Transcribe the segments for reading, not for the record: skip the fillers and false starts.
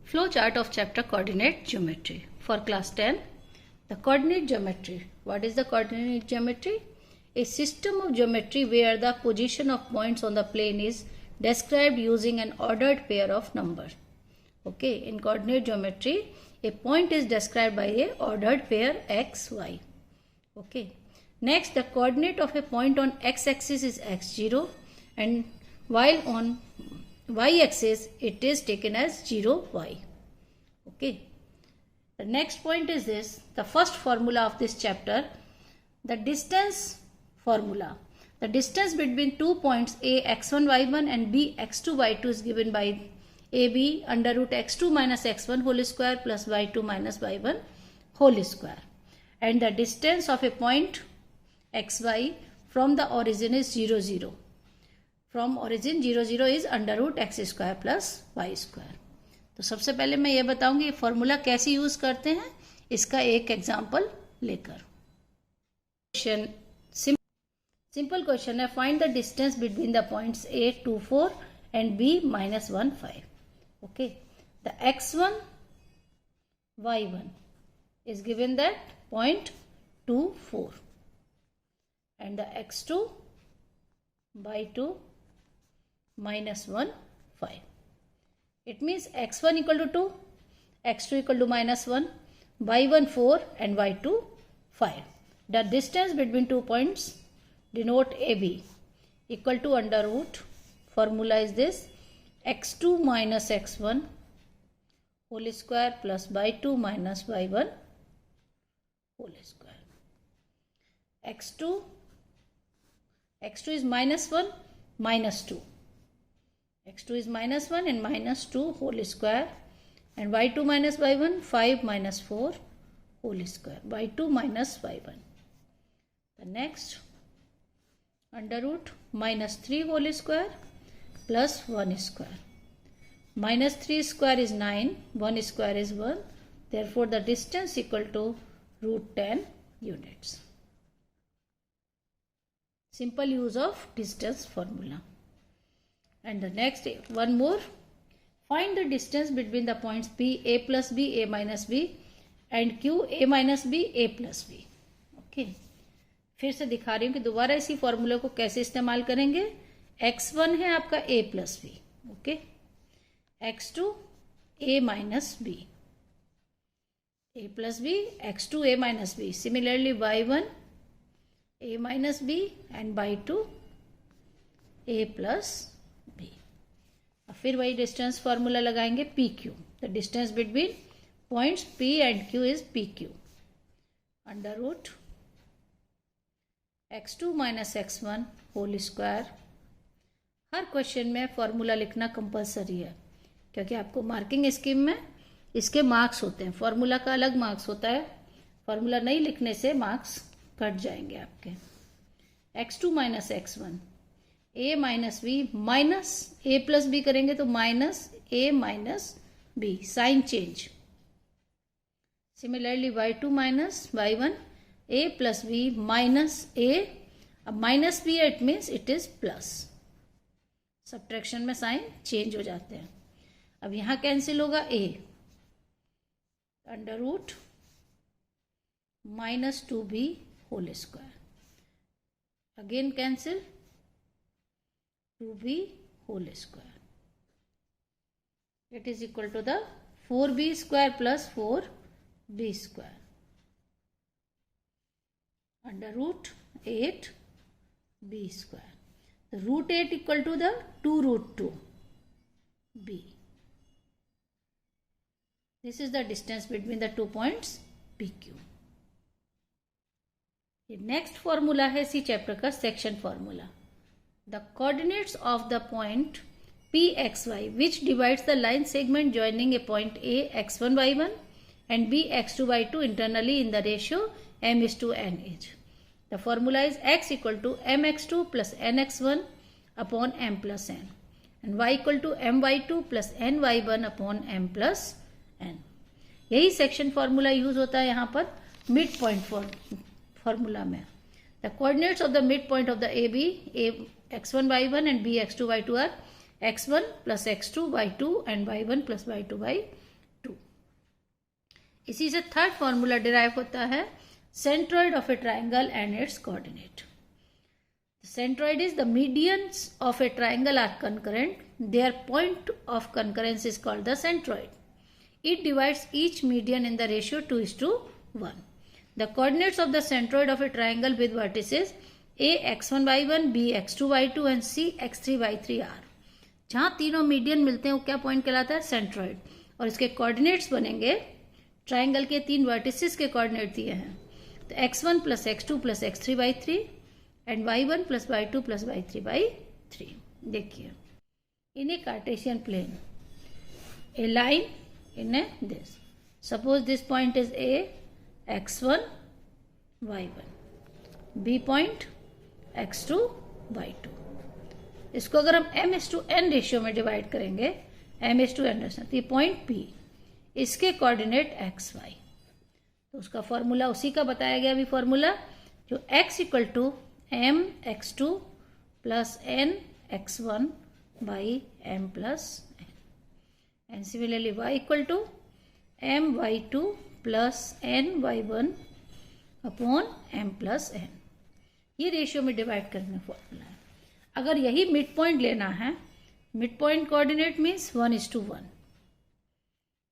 Flow chart of chapter coordinate geometry for class 10. The coordinate geometry. What is the coordinate geometry? A system of geometry where the position of points on the plane is described using an ordered pair of numbers. Okay, in coordinate geometry, a point is described by a ordered pair x, y. Okay. Next, the coordinate of a point on x-axis is x0, and while on y-axis it is taken as 0, y. Okay. The next point is this, the first formula of this chapter, the distance formula. The distance between two points a x1 y1 and b x2 y2 is given by ab under root x2 minus x1 whole square plus y2 minus y1 whole square. And the distance of a point xy from the origin is 0, 0. From origin 0, 0 is under root x square plus y square. तो सबसे पहले मैं ये बताऊंगी ये formula कैसे use करते हैं, इसका एक एग्जांपल लेकर. सिंपल क्वेश्चन है, find the distance between the points a 2 4 and b -1 5. Okay, the x1 y1 is given that point 2 4 and the x2 y2 -1 5. It means x1 equal to 2, x2 equal to -1, y1 4 and y2 5. The distance between 2 points denote AB equal to under root, formula is this, x2 minus x1 whole square plus y2 minus y1 whole square. x2 is -1 minus 2. x2 is -1 and -2 whole square, and y2 minus y1 5 minus 4 whole square, y2 minus y1. The next under root -3 whole square plus 1 square. -3 square is 9, 1 square is 1, therefore the distance equal to root 10 units. Simple use of distance formula. And the next one more, find the distance between the points P a plus b a minus b and Q a minus b a plus b. Okay, फिर से दिखा रही हूँ कि दोबारा इसी फॉर्मूले को कैसे इस्तेमाल करेंगे. x1 है आपका a plus B, okay, x2 a minus B, a plus B, x2 a minus B. Similarly y1 a minus B and y2 a plus B. अब फिर वही डिस्टेंस फॉर्मूला लगाएंगे P Q. The distance between points P and Q is P Q under root x2 minus x1 whole square. हर question में formula लिखना compulsory है, क्योंकि आपको मार्किंग स्कीम में इसके मार्क्स होते हैं. फॉर्मूला का अलग मार्क्स होता है, फॉर्मूला नहीं लिखने से मार्क्स कट जाएंगे आपके. x2 minus x1 a minus B minus a plus B करेंगे तो minus a minus B, sign change. Similarly y2 minus y1 a plus B minus a. अब minus B it means it is plus, subtraction में sign change हो जाते हैं. अब यहां cancel होगा a under root -2b whole square. Again cancel 2b whole square. It is equal to the 4b square plus 4b square under root 8b square. The root 8 equal to the 2 root 2b. This is the distance between the 2 points PQ. ये next formula है इसी chapter का section formula. The coordinates of the point Pxy which divides the line segment joining a point A x1 y1 and B x2 y2 internally in the ratio m is to n is. The formula is x equal to mx2 plus nx1 upon m plus n and y equal to my2 plus ny1 upon m plus n. यही section formula use होता है यहाँ पर mid point formula में. The coordinates of the midpoint of the AB, x1 y1 and b x2 y2 are x1 plus x2 y2 and y1 plus y2 इसी से third formula derive होता है centroid of A triangle and it's coordinate. Centroid is the medians of a triangle are concurrent. Their point of concurrence is called the centroid. It divides each median in the ratio 2:1. The coordinates of the centroid of a triangle with vertices A x1 y1, B x2 y2 and C x3 y3 are. जहाँ तीनों median मिलते हैं वो क्या point कहलाता है? Centroid. और इसके कोऑर्डिनेट्स बनेंगे ट्राइंगल के तीन वर्टिसेस के कोऑर्डिनेट दिए हैं तो x1 plus x2 plus x3 y3 and y1 plus y2 plus y3 by 3. देखिए in a Cartesian plane a line in a this suppose this point is A x1 y1 B point x2 y2. इसको अगर हम m:n ratio में divide करेंगे m:n तो ये point P इसके coordinate x y तो उसका फॉर्मूला उसी का बताया गया अभी फॉर्मूला जो x equal to m x2 plus n x1 by m plus n and similarly y equal to m y2 plus n y1 upon m plus n. ये ratio में डिवाइड करने फॉर्मूला है. अगर यही मिड पॉइंट लेना है mid point coordinate means 1:1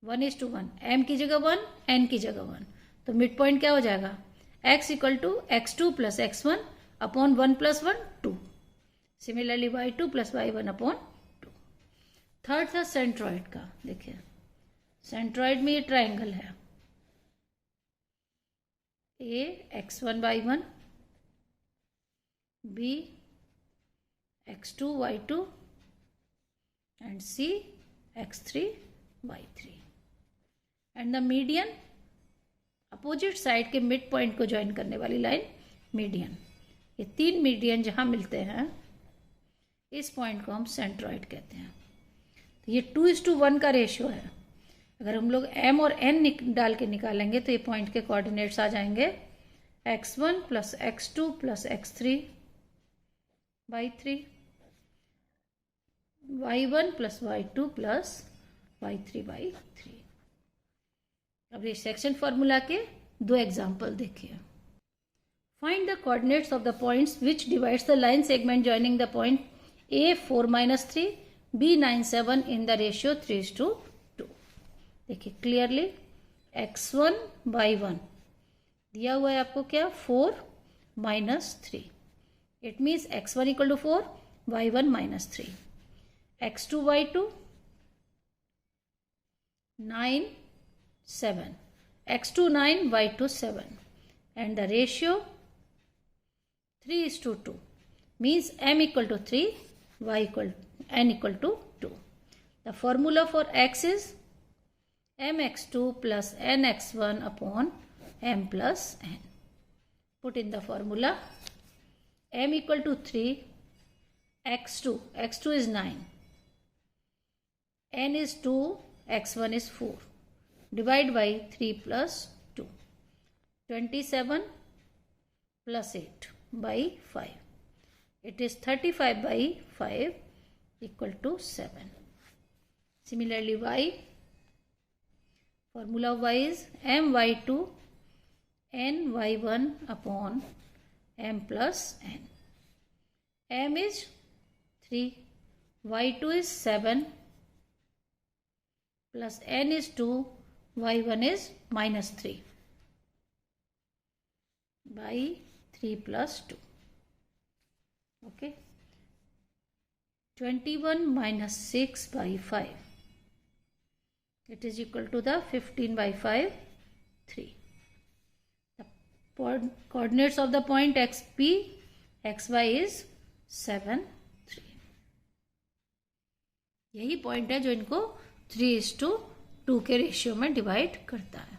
1:1 m की जगह 1 n की जगह 1 तो मिड पॉइंट क्या हो जाएगा x equal to x2 plus x1 upon 1 plus 1 2. Similarly y2 plus y1 upon 2. Third था सेंट्रॉइड का. देखिए सेंट्रॉइड में ये ट्राइंगल है A x1 y1 B x2 y2 and C x3 y3 and the median opposite side के mid point को join करने वाली लाइन मीडियन. ये तीन मीडियन जहां मिलते हैं इस पॉइंट को हम सेंट्रॉइड कहते हैं. तो ये 2:1 का रेशियो है. अगर हम लोग m और n डाल के निकालेंगे तो ये पॉइंट के कोऑर्डिनेट्स आ जाएंगे x1 plus x2 plus x3 by 3 y1 plus y2 plus y3 by 3. अब ये सेक्शन फॉर्मूला के दो एग्जाम्पल देखिए. Find the coordinates of the points which divides the line segment joining the point A 4-3, B 9-7 in the ratio 3:2. देखिए clearly x1 y1 दिया हुआ है आपको क्या 4-3. It means x1 equal to 4 y1 -3 x2 y2 9 7 x2 9 y2 7 and the ratio 3:2 means m equal to 3 y equal n equal to 2. The formula for x is mx2 plus nx1 upon m plus n. Put in the formula m equal to 3 x2 is 9 n is 2 x1 is 4 divide by 3 plus 2 27 plus 8 by 5. It is 35 by 5 equal to 7. Similarly y formula of y is m y2 n y1 upon m plus n. M is 3 y2 is 7 plus n is 2 y1 is -3 by 3 plus 2. Okay. 21 minus 6 by 5. It is equal to the 15 by 5, 3. The coordinates of the point xp, xy is 7, 3. यही point है जो इनको 3:2 के ratio में divide करता है.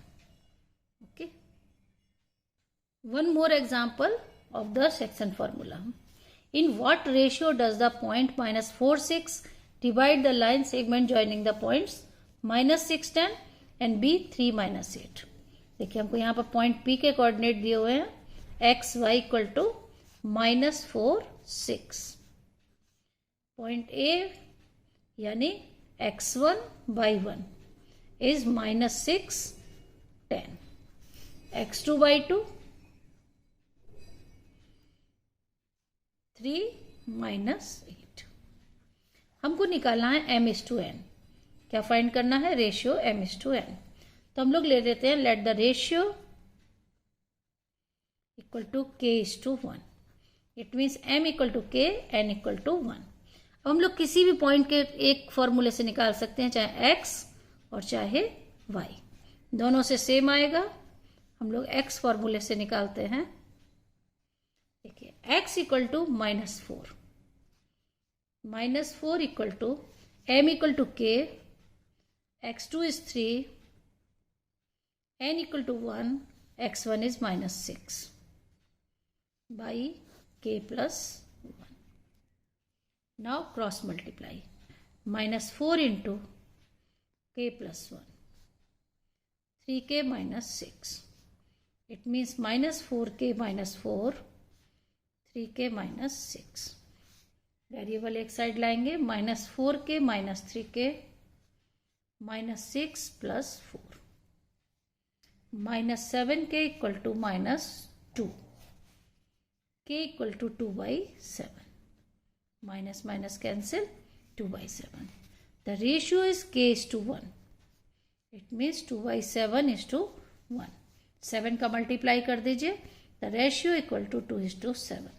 One more example of the section formula. In what ratio does the point -4 6 divide the line segment joining the points -6 10 and B 3 -8? देखिए हमको यहाँ पर पॉइंट P के कोऑर्डिनेट दिए हुए हैं x y equal to -4 6. Point A यानी x1 y1 is -6 10, x2 by 2 3 minus 8। हमको निकालना है m/n। क्या फाइंड करना है? Ratio m/n। तो हम लोग ले लेते हैं let the ratio equal to k/1। It means m equal to k, n equal to 1। अब हम लोग किसी भी पॉइंट के एक फॉर्मूले से निकाल सकते हैं, चाहे x और चाहे y, दोनों से सेम आएगा। हम लोग x फॉर्मूले से निकालते हैं। देखिए x equal to -4, -4 equal to m equal to k, x2 is 3, n equal to 1, x1 is -6 by k plus 1. Now cross multiply. -4 into k plus 1, 3k minus 6. It means -4k minus 4, 3k minus 6. Variable एक side लाएंगे, -4k minus 3k -6 plus 4, -7k equal to -2, k equal to 2 by 7, minus minus cancel, 2 by 7. The ratio is k/1. It means 2 by 7 is to 1. 7 का multiply कर दीजिए। The ratio equal to 2:7.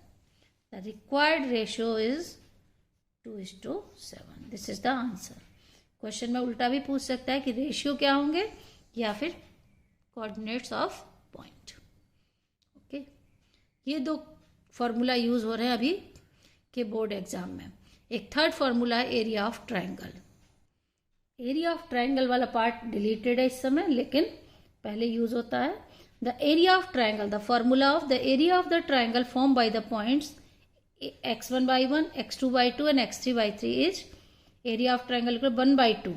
The required ratio is 2:7. This is the answer. Question में उल्टा भी पूछ सकता है कि रेशियो क्या होंगे या फिर कोऑर्डिनेट्स ऑफ पॉइंट। ओके, ये दो फॉर्मूला यूज हो रहे हैं अभी के बोर्ड एग्जाम में। एक थर्ड फॉर्मूला है area of triangle. Area of triangle वाला पार्ट डिलीटेड है इस समय, लेकिन पहले यूज होता है। The area of triangle, the formula of the area of the triangle form by the points x1 by 1, x2 by 2 and x3 by 3 is area of triangle equal 1 by 2,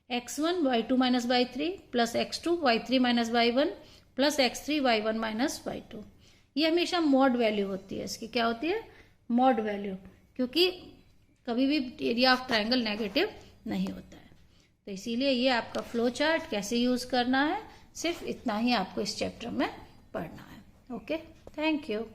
x1 y2 minus by 3 plus x2 y3 minus by 1 plus x3 y1 minus by 2। ये हमेशा mod value होती है। इसकी क्या होती है? Mod value, क्योंकि कभी भी एरिया ऑफ ट्रायंगल नेगेटिव नहीं होता है। तो इसीलिए ये आपका फ्लो चार्ट कैसे यूज करना है, सिर्फ इतना ही आपको इस चैप्टर में पढ़ना है। Okay, thank you.